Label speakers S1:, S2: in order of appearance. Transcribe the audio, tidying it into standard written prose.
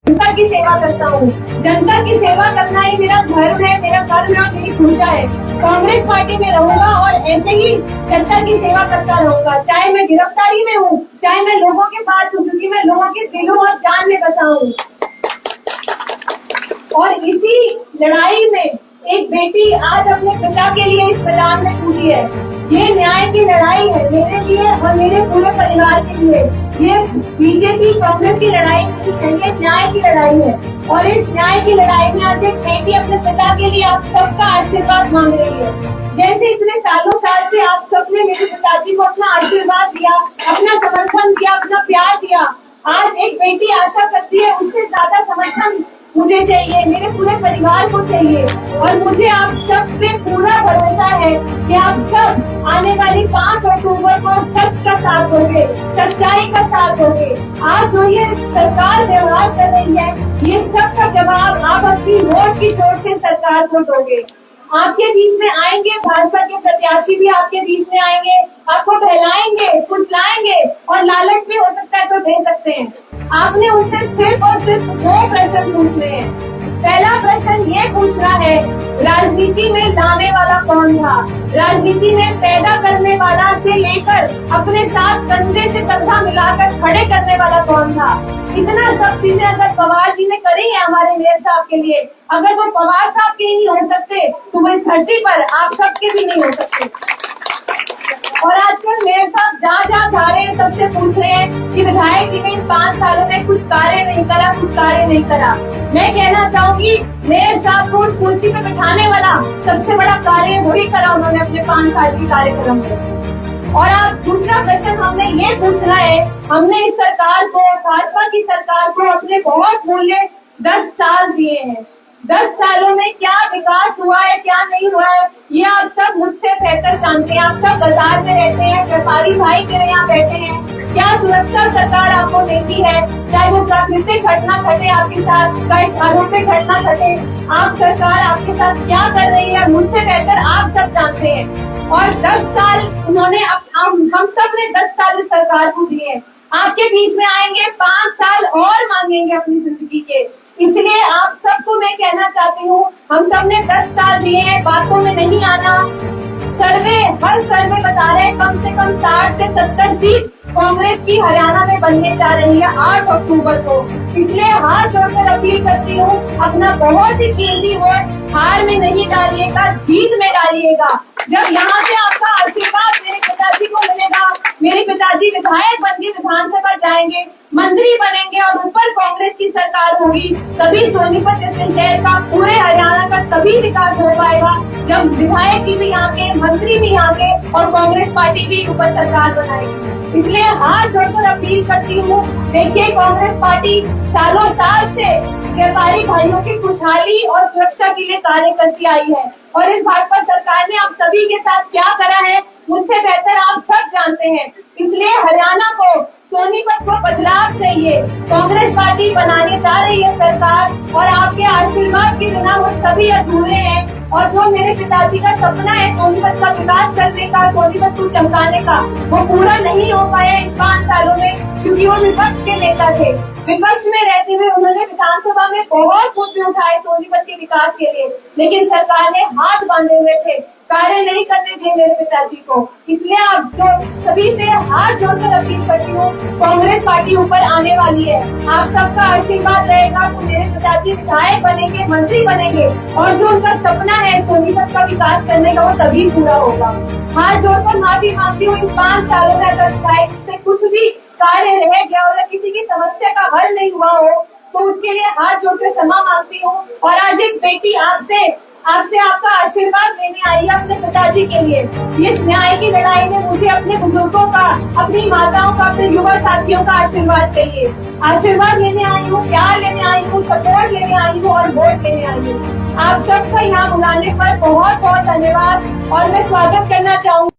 S1: जनता की सेवा करता हूँ। जनता की सेवा करना ही मेरा धर्म है, मेरा कर्म है और मेरी पूजा है। कांग्रेस पार्टी में रहूंगा और ऐसे ही जनता की सेवा करता रहूंगा, चाहे मैं गिरफ्तारी में हूँ, चाहे मैं लोगों के पास हूँ, क्योंकि मैं लोगों के दिलों और जान में बसा हूँ। और इसी लड़ाई में एक बेटी आज अपने पिता के लिए इस मैदान में कूदी है। ये न्याय की लड़ाई है मेरे लिए और मेरे पूरे परिवार के लिए। ये बीजेपी कांग्रेस की लड़ाई नहीं है, ये न्याय की लड़ाई है। और इस न्याय की लड़ाई में आज एक बेटी अपने पिता के लिए आप सबका आशीर्वाद मांग रही है। जैसे इतने सालों साल से आप सबने मेरे पिताजी को अपना आशीर्वाद दिया, अपना समर्थन दिया, अपना प्यार दिया, आज एक बेटी आशा करती है उससे ज्यादा समर्थन मुझे चाहिए, मेरे पूरे परिवार को चाहिए। और मुझे आप सब पे पूरा भरोसा है कि आप सब आने वाली 5 अक्टूबर को सच का साथ दोगे, सच्चाई का साथ दोगे। आज जो ये सरकार व्यवहार कर रही है, ये सब का जवाब आप अपनी वोट की चोट से सरकार को दोगे। आपके बीच में आएंगे, भाजपा के प्रत्याशी भी आपके बीच में आएंगे, आपको बहलाएंगे, फुसलाएंगे और लालच भी हो सकता है तो दे सकते हैं। आपने उनसे सिर्फ और सिर्फ 2 प्रश्न पूछने हैं। पहला प्रश्न ये पूछना है, राजनीति में लाने वाला कौन था? राजनीति में पैदा करने वाला से लेकर अपने साथ कंधे से कंधा मिलाकर खड़े करने वाला कौन था? इतना सब चीजें अगर पवार जी ने करी है हमारे मेयर साहब के लिए, अगर वो पवार साहब के नहीं हो सकते तो वो इस धरती पर आप सबके भी नहीं हो सकते। और आजकल मेयर साहब जहाँ जा रहे हैं सबसे पूछ रहे हैं कि विधायक जी ने इन 5 सालों में कुछ कार्य नहीं करा, कुछ कार्य नहीं करा। मैं कहना चाहूंगी मेयर साहब को उस कुर्सी पे बिठाने वाला सबसे बड़ा कार्य वही करा उन्होंने अपने 5 साल के कार्यक्रम में। और आप दूसरा प्रश्न हमने ये पूछना है, हमने इस सरकार को, भाजपा की सरकार को अपने बहुत मूल्य 10 साल दिए हैं। 10 सालों में क्या विकास हुआ है, क्या नहीं हुआ है, ये आप सब मुझसे बेहतर जानते हैं। आप सब बाजार में रहते हैं, व्यापारी भाई मेरे यहाँ बैठे हैं। क्या सुरक्षा सरकार आपको देती है, चाहे वो प्राकृतिक घटना घटे आपके साथ, चाहे आरोपिक घटना घटे, आप सरकार आपके साथ क्या कर रही है मुझसे बेहतर आप सब जानते हैं। और 10 साल उन्होंने हम सब ने 10 साल इस सरकार को दिए। आपके बीच में आएंगे, 5 साल और मांगेंगे अपनी जिंदगी के। इसलिए आप सबको मैं कहना चाहती हूँ, हम सब ने 10 साल दिए हैं, बातों में नहीं आना। हर सर्वे बता रहे हैं कम से कम 60 से 70 सीट कांग्रेस की हरियाणा में बनने जा रही है 8 अक्टूबर को। इसलिए हाथ जोड़कर अपील करती हूँ, अपना बहुत ही कीमती वोट हार में नहीं डालिएगा, जीत में डालिएगा। जब यहाँ से आपका आशीर्वाद मेरे पिताजी को मिलेगा, मेरे पिताजी विधायक बनके विधानसभा जाएंगे, मंत्री बनेंगे और ऊपर कांग्रेस की सरकार होगी, तभी सोनीपत जैसे शहर का, पूरे हरियाणा का तभी विकास हो पाएगा जब विधायक जी भी यहाँ के, मंत्री भी यहाँ के और कांग्रेस पार्टी भी ऊपर सरकार बनाएगी। इसलिए हाथ जोड़कर अपील करती हूँ, देखिए कांग्रेस पार्टी सालों साल से व्यापारी भाइयों की खुशहाली और सुरक्षा के लिए कार्य करती आई है। और इस भाजपा सरकार ने आप सभी के साथ क्या करा है मुझसे बेहतर आप सब जानते हैं। इसलिए हरियाणा को, सोनीपत को बदलाव चाहिए। कांग्रेस पार्टी बनाने जा रही है सरकार और आपके आशीर्वाद के बिना वो सभी अधूरे हैं। और जो मेरे पिताजी का सपना है सोनीपत का विकास करने का, सोनीपत को चमकाने का, वो पूरा नहीं हो पाया इन 5 सालों में, क्योंकि वो विपक्ष के नेता थे। विपक्ष में रहते हुए उन्होंने विधानसभा में बहुत मुद्दे उठाए सोनीपत के विकास के लिए, लेकिन सरकार ने हाथ बांधे हुए थे, कार्य नहीं करने दिए मेरे पिताजी को। इसलिए आप जो सभी से हाथ जोड़कर अपील करती हूँ, कांग्रेस पार्टी ऊपर आने वाली है, आप सबका आशीर्वाद रहेगा तो मेरे पिताजी विधायक बनेंगे, मंत्री बनेंगे और जो उनका सपना है सोनीपत का विकास करने का वो तभी पूरा होगा। हाथ जोड़कर माफी मांगती हूँ, इन 5 सालों में अगर विधायक से कुछ भी कार्य रह गया हो या किसी की समस्या का हल नहीं हुआ हो तो उसके लिए हाथ जोड़कर क्षमा मांगती हूँ। और आज एक बेटी आपसे आपका आशीर्वाद लेने आई है अपने पिताजी के लिए। इस न्याय की लड़ाई में मुझे अपने बुजुर्गों का, अपनी माताओं का, अपने युवा साथियों का आशीर्वाद चाहिए। आशीर्वाद लेने आई हूँ, प्यार लेने आई हूँ, सपोर्ट लेने आई हूँ और वोट लेने आई हूँ। आप सबका यहाँ बुलाने पर बहुत बहुत धन्यवाद और मैं स्वागत करना चाहूँगी।